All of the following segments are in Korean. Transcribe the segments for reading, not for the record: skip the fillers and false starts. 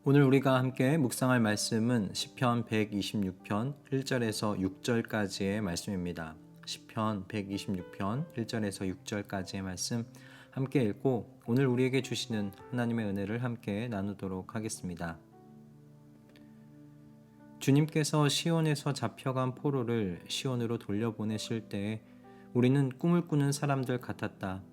오늘 우리가 함께 묵상할 말씀은 시편 126편 1절에서 6절까지의 말씀입니다. 시편 126편 1절에서 6절까지의 말씀 함께 읽고 오늘 우리에게 주시는 하나님의 은혜를 함께 나누도록 하겠습니다. 주님께서 시온에서 잡혀간 포로를 시온으로 돌려보내실 때에 우리는 꿈을 꾸는 사람들 같았다.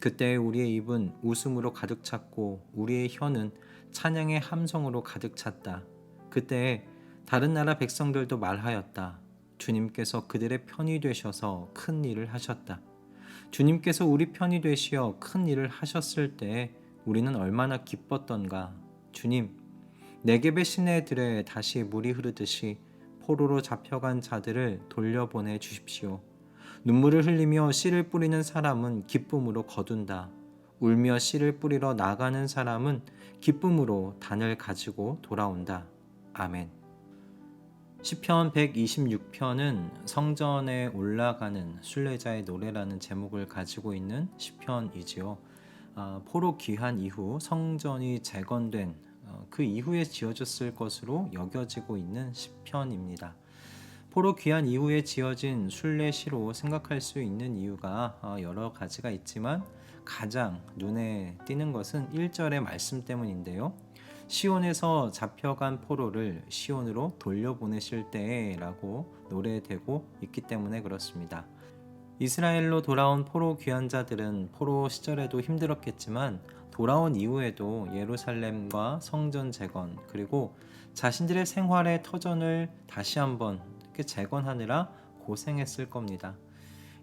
그때 우리의 입은 웃음으로 가득 찼고 우리의 혀는 찬양의 함성으로 가득 찼다. 그때 다른 나라 백성들도 말하였다. 주님께서 그들의 편이 되셔서 큰 일을 하셨다. 주님께서 우리 편이 되시어 큰 일을 하셨을 때 우리는 얼마나 기뻤던가. 주님, 네겝의 시내들에 다시 물이 흐르듯이 포로로 잡혀간 자들을 돌려보내 주십시오. 눈물을 흘리며 씨를 뿌리는 사람은 기쁨으로 거둔다. 울며 씨를 뿌리러 나가는 사람은 기쁨으로 단을 가지고 돌아온다. 아멘. 시편 126편은 성전에 올라가는 순례자의 노래라는 제목을 가지고 있는 시편이지요. 포로 귀환 이후 성전이 재건된 그 이후에 지어졌을 것으로 여겨지고 있는 시편입니다. 포로 귀환 이후에 지어진 순례시로 생각할 수 있는 이유가 여러 가지가 있지만 가장 눈에 띄는 것은 1절의 말씀 때문인데요. 시온에서 잡혀간 포로를 시온으로 돌려보내실 때라고 노래되고 있기 때문에 그렇습니다. 이스라엘로 돌아온 포로 귀환자들은 포로 시절에도 힘들었겠지만 돌아온 이후에도 예루살렘과 성전 재건 그리고 자신들의 생활의 터전을 다시 한번 재건하느라 고생했을 겁니다.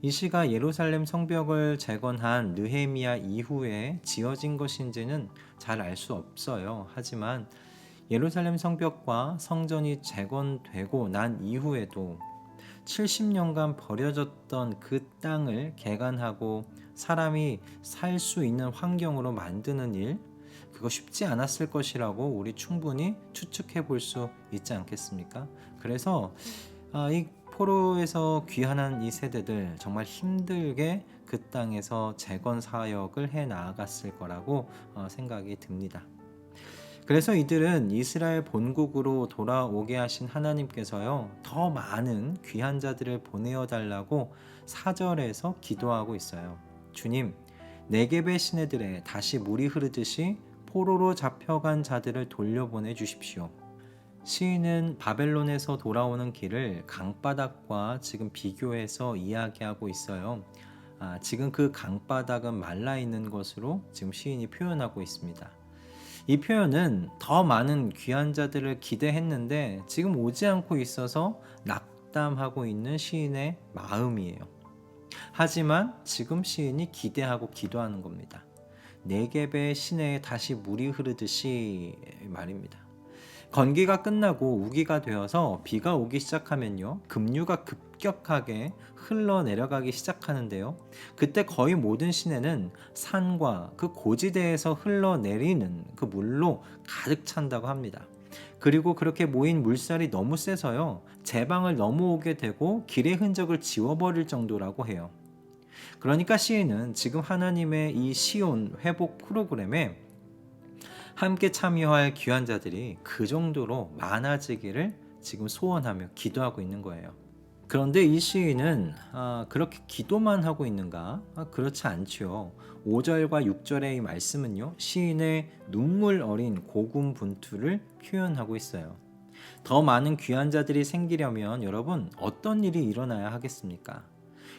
이 시가 예루살렘 성벽을 재건한 느헤미야 이후에 지어진 것인지는 잘 알 수 없어요. 하지만 예루살렘 성벽과 성전이 재건되고 난 이후에도 70년간 버려졌던 그 땅을 개간하고 사람이 살 수 있는 환경으로 만드는 일, 그거 쉽지 않았을 것이라고 우리 충분히 추측해 볼 수 있지 않겠습니까? 그래서 이 포로에서 귀환한 이 세대들 정말 힘들게 그 땅에서 재건 사역을 해 나아갔을 거라고 생각이 듭니다. 그래서 이들은 이스라엘 본국으로 돌아오게 하신 하나님께서요, 더 많은 귀한 자들을 보내어 달라고 4절에서 기도하고 있어요. 주님, 네겝의 시내들에 다시 물이 흐르듯이 포로로 잡혀간 자들을 돌려보내 주십시오. 시인은 바벨론에서 돌아오는 길을 강바닥과 지금 비교해서 이야기하고 있어요. 지금 그 강바닥은 말라 있는 것으로 지금 시인이 표현하고 있습니다. 이 표현은 더 많은 귀한 자들을 기대했는데 지금 오지 않고 있어서 낙담하고 있는 시인의 마음이에요. 하지만 지금 시인이 기대하고 기도하는 겁니다. 네겝의 시내에 다시 물이 흐르듯이 말입니다. 건기가 끝나고 우기가 되어서 비가 오기 시작하면요, 급류가 급격하게 흘러내려가기 시작하는데요, 그때 거의 모든 시내는 산과 그 고지대에서 흘러내리는 그 물로 가득 찬다고 합니다. 그리고 그렇게 모인 물살이 너무 세서요, 제방을 넘어오게 되고 길의 흔적을 지워버릴 정도라고 해요. 그러니까 시인은 지금 하나님의 이 시온 회복 프로그램에 함께 참여할 귀한 자들이 그 정도로 많아지기를 지금 소원하며 기도하고 있는 거예요. 그런데 이 시인은 그렇게 기도만 하고 있는가? 그렇지 않죠. 5절과 6절의 이 말씀은요, 시인의 눈물 어린 고군분투를 표현하고 있어요. 더 많은 귀한 자들이 생기려면 여러분 어떤 일이 일어나야 하겠습니까?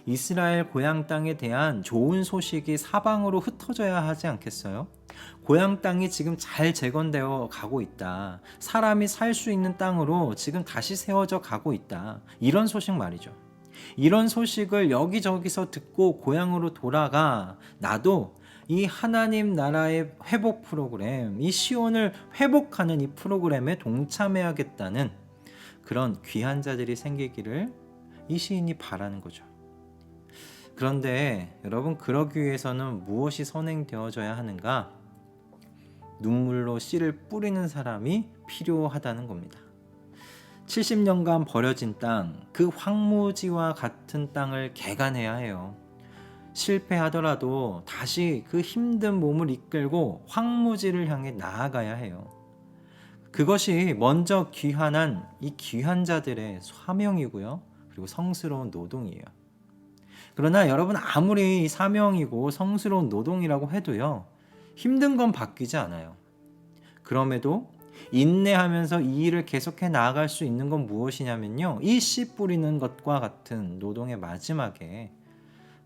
이스라엘 고향 땅에 대한 좋은 소식이 사방으로 흩어져야 하지 않겠어요? 고향 땅이 지금 잘 재건되어 가고 있다. 사람이 살 수 있는 땅으로 지금 다시 세워져 가고 있다. 이런 소식 말이죠. 이런 소식을 여기저기서 듣고 고향으로 돌아가 나도 이 하나님 나라의 회복 프로그램, 이 시온을 회복하는 이 프로그램에 동참해야겠다는 그런 귀한 자들이 생기기를 이 시인이 바라는 거죠. 그런데 여러분, 그러기 위해서는 무엇이 선행되어져야 하는가? 눈물로 씨를 뿌리는 사람이 필요하다는 겁니다. 70년간 버려진 땅, 그 황무지와 같은 땅을 개간해야 해요. 실패하더라도 다시 그 힘든 몸을 이끌고 황무지를 향해 나아가야 해요. 그것이 먼저 귀환한 이 귀한 자들의 사명이고요. 그리고 성스러운 노동이에요. 그러나 여러분, 아무리 사명이고 성스러운 노동이라고 해도요, 힘든 건 바뀌지 않아요. 그럼에도 인내하면서 이 일을 계속해 나아갈 수 있는 건 무엇이냐면요, 이 씨 뿌리는 것과 같은 노동의 마지막에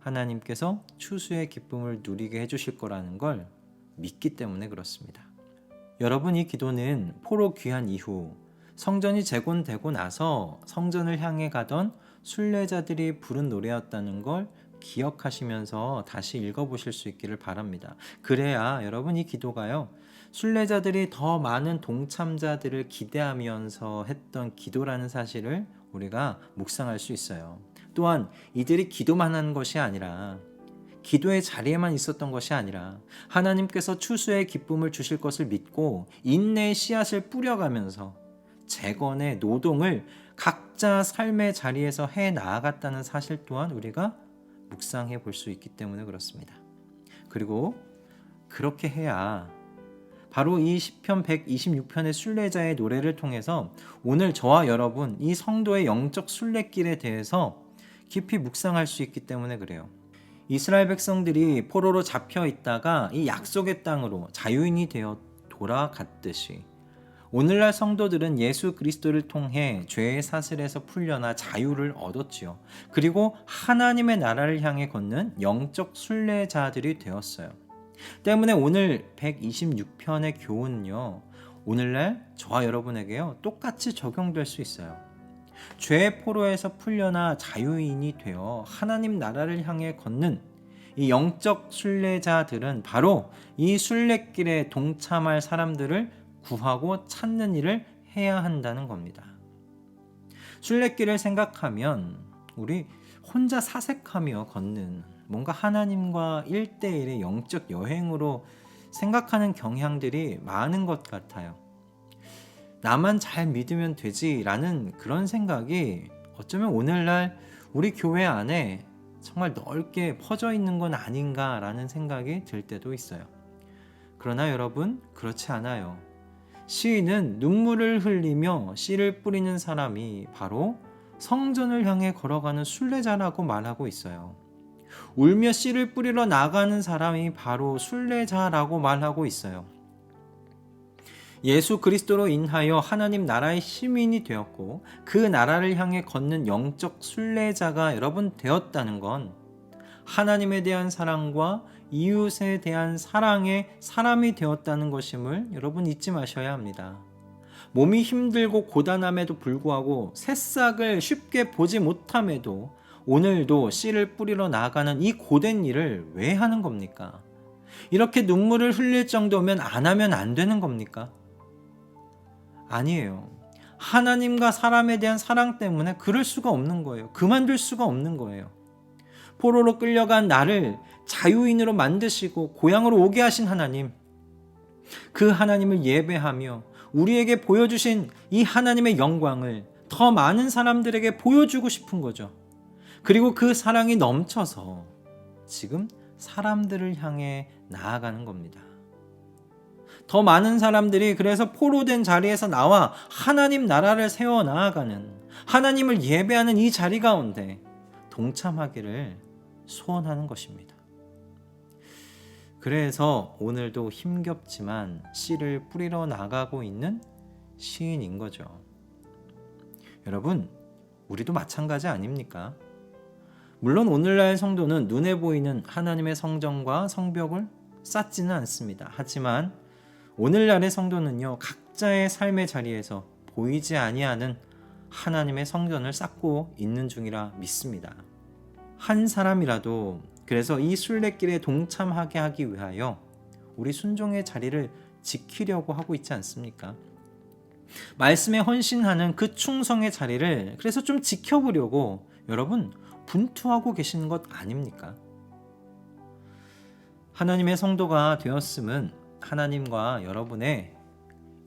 하나님께서 추수의 기쁨을 누리게 해주실 거라는 걸 믿기 때문에 그렇습니다. 여러분, 이 기도는 포로 귀환 이후 성전이 재건되고 나서 성전을 향해 가던 순례자들이 부른 노래였다는 걸 기억하시면서 다시 읽어보실 수 있기를 바랍니다. 그래야 여러분, 이 기도가요, 순례자들이 더 많은 동참자들을 기대하면서 했던 기도라는 사실을 우리가 묵상할 수 있어요. 또한 이들이 기도만 한 것이 아니라, 기도의 자리에만 있었던 것이 아니라 하나님께서 추수의 기쁨을 주실 것을 믿고 인내의 씨앗을 뿌려가면서 재건의 노동을 각자 삶의 자리에서 해 나아갔다는 사실 또한 우리가 묵상해 볼 수 있기 때문에 그렇습니다. 그리고 그렇게 해야 바로 이 시편 126편의 순례자의 노래를 통해서 오늘 저와 여러분, 이 성도의 영적 순례길에 대해서 깊이 묵상할 수 있기 때문에 그래요. 이스라엘 백성들이 포로로 잡혀 있다가 이 약속의 땅으로 자유인이 되어 돌아갔듯이 오늘날 성도들은 예수 그리스도를 통해 죄의 사슬에서 풀려나 자유를 얻었지요. 그리고 하나님의 나라를 향해 걷는 영적 순례자들이 되었어요. 때문에 오늘 126편의 교훈은요, 오늘날 저와 여러분에게요, 똑같이 적용될 수 있어요. 죄의 포로에서 풀려나 자유인이 되어 하나님 나라를 향해 걷는 이 영적 순례자들은 바로 이 순례길에 동참할 사람들을 구하고 찾는 일을 해야 한다는 겁니다. 순례길을 생각하면 우리 혼자 사색하며 걷는, 뭔가 하나님과 1대1의 영적 여행으로 생각하는 경향들이 많은 것 같아요. 나만 잘 믿으면 되지라는 그런 생각이 어쩌면 오늘날 우리 교회 안에 정말 넓게 퍼져 있는 건 아닌가라는 생각이 들 때도 있어요. 그러나 여러분, 그렇지 않아요. 시인은 눈물을 흘리며 씨를 뿌리는 사람이 바로 성전을 향해 걸어가는 순례자라고 말하고 있어요. 울며 씨를 뿌리러 나가는 사람이 바로 순례자라고 말하고 있어요. 예수 그리스도로 인하여 하나님 나라의 시민이 되었고 그 나라를 향해 걷는 영적 순례자가 여러분 되었다는 건 하나님에 대한 사랑과 이웃에 대한 사랑의 사람이 되었다는 것임을 여러분 잊지 마셔야 합니다. 몸이 힘들고 고단함에도 불구하고 새싹을 쉽게 보지 못함에도 오늘도 씨를 뿌리러 나아가는 이 고된 일을 왜 하는 겁니까? 이렇게 눈물을 흘릴 정도면 안 하면 안 되는 겁니까? 아니에요. 하나님과 사람에 대한 사랑 때문에 그럴 수가 없는 거예요. 그만둘 수가 없는 거예요. 포로로 끌려간 나를 자유인으로 만드시고 고향으로 오게 하신 하나님, 그 하나님을 예배하며 우리에게 보여주신 이 하나님의 영광을 더 많은 사람들에게 보여주고 싶은 거죠. 그리고 그 사랑이 넘쳐서 지금 사람들을 향해 나아가는 겁니다. 더 많은 사람들이 그래서 포로된 자리에서 나와 하나님 나라를 세워 나아가는, 하나님을 예배하는 이 자리 가운데 동참하기를 소원하는 것입니다. 그래서 오늘도 힘겹지만 씨를 뿌리러 나가고 있는 시인인 거죠. 여러분, 우리도 마찬가지 아닙니까? 물론 오늘날 성도는 눈에 보이는 하나님의 성전과 성벽을 쌓지는 않습니다. 하지만 오늘날의 성도는요, 각자의 삶의 자리에서 보이지 아니하는 하나님의 성전을 쌓고 있는 중이라 믿습니다. 한 사람이라도 그래서 이 순례길에 동참하게 하기 위하여 우리 순종의 자리를 지키려고 하고 있지 않습니까? 말씀에 헌신하는 그 충성의 자리를 그래서 좀 지켜보려고 여러분 분투하고 계시는 것 아닙니까? 하나님의 성도가 되었음은 하나님과 여러분의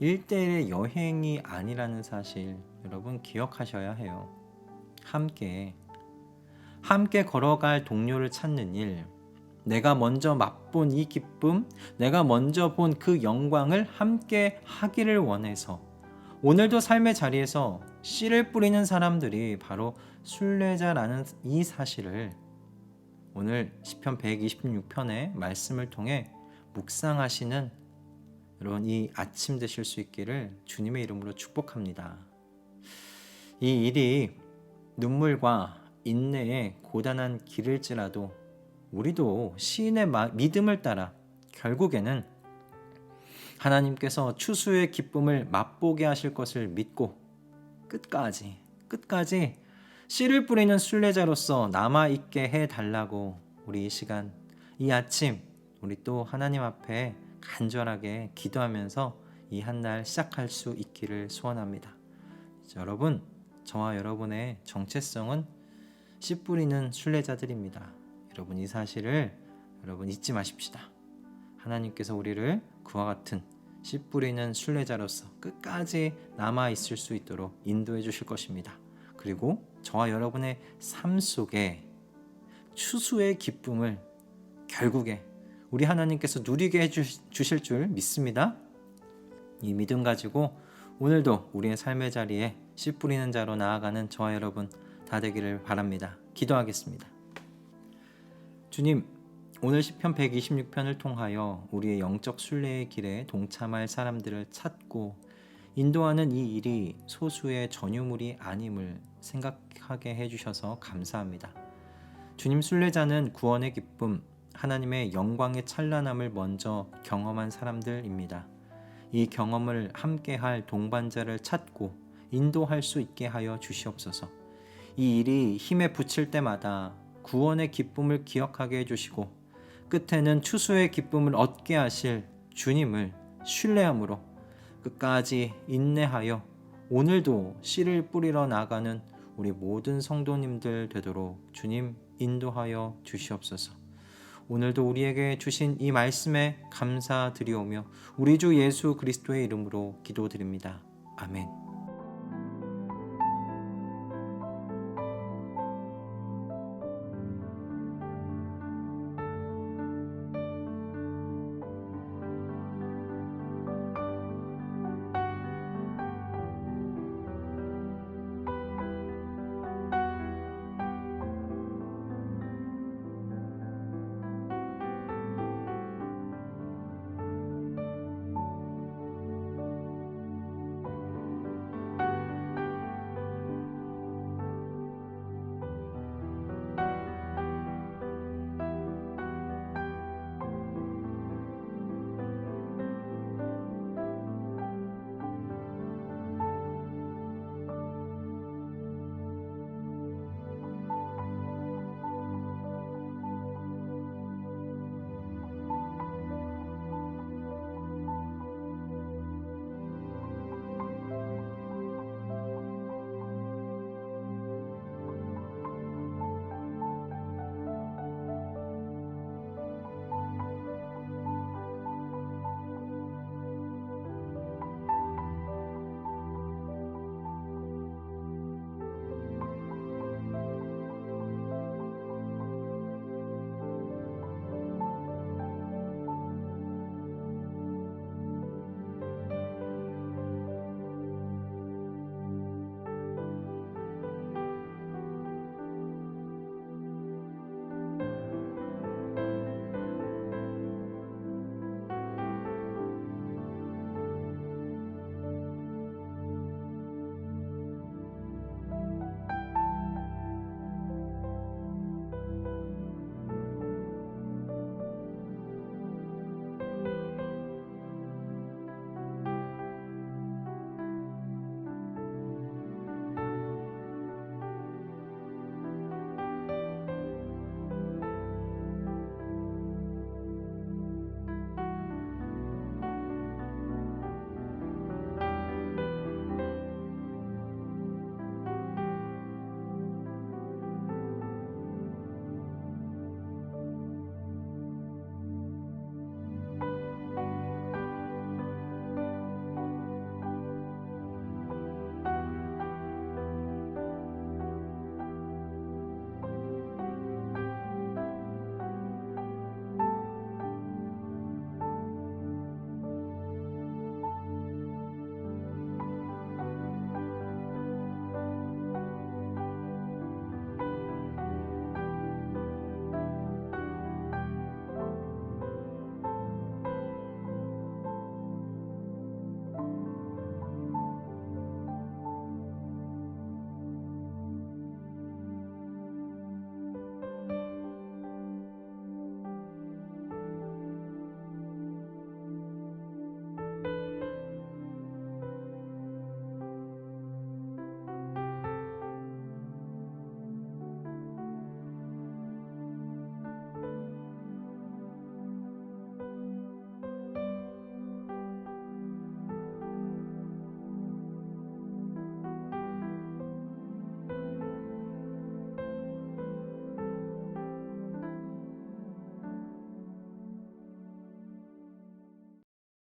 1대1의 여행이 아니라는 사실 여러분 기억하셔야 해요. 함께 걸어갈 동료를 찾는 일, 내가 먼저 맛본 이 기쁨, 내가 먼저 본 그 영광을 함께 하기를 원해서 오늘도 삶의 자리에서 씨를 뿌리는 사람들이 바로 순례자라는 이 사실을 오늘 시편 126편의 말씀을 통해 묵상하시는 여러분 이 아침 되실 수 있기를 주님의 이름으로 축복합니다. 이 일이 눈물과 인내의 고단한 길일지라도 우리도 시인의 믿음을 따라 결국에는 하나님께서 추수의 기쁨을 맛보게 하실 것을 믿고 끝까지 씨를 뿌리는 순례자로서 남아있게 해달라고 우리 이 시간 이 아침 우리 또 하나님 앞에 간절하게 기도하면서 이 한 날 시작할 수 있기를 소원합니다. 여러분, 저와 여러분의 정체성은 씨 뿌리는 순례자들입니다. 여러분 이 사실을 여러분 잊지 마십시다. 하나님께서 우리를 그와 같은 씨 뿌리는 순례자로서 끝까지 남아 있을 수 있도록 인도해 주실 것입니다. 그리고 저와 여러분의 삶 속에 추수의 기쁨을 결국에 우리 하나님께서 누리게 해주실 줄 믿습니다. 이 믿음 가지고 오늘도 우리의 삶의 자리에 씨 뿌리는 자로 나아가는 저와 여러분 다 되기를 바랍니다. 기도하겠습니다. 주님, 오늘 시편 126편을 통하여 우리의 영적 순례의 길에 동참할 사람들을 찾고 인도하는 이 일이 소수의 전유물이 아님을 생각하게 해주셔서 감사합니다. 주님, 순례자는 구원의 기쁨, 하나님의 영광의 찬란함을 먼저 경험한 사람들입니다. 이 경험을 함께할 동반자를 찾고 인도할 수 있게 하여 주시옵소서. 이 일이 힘에 부칠 때마다 구원의 기쁨을 기억하게 해주시고 끝에는 추수의 기쁨을 얻게 하실 주님을 신뢰함으로 끝까지 인내하여 오늘도 씨를 뿌리러 나가는 우리 모든 성도님들 되도록 주님 인도하여 주시옵소서. 오늘도 우리에게 주신 이 말씀에 감사드리오며 우리 주 예수 그리스도의 이름으로 기도드립니다. 아멘.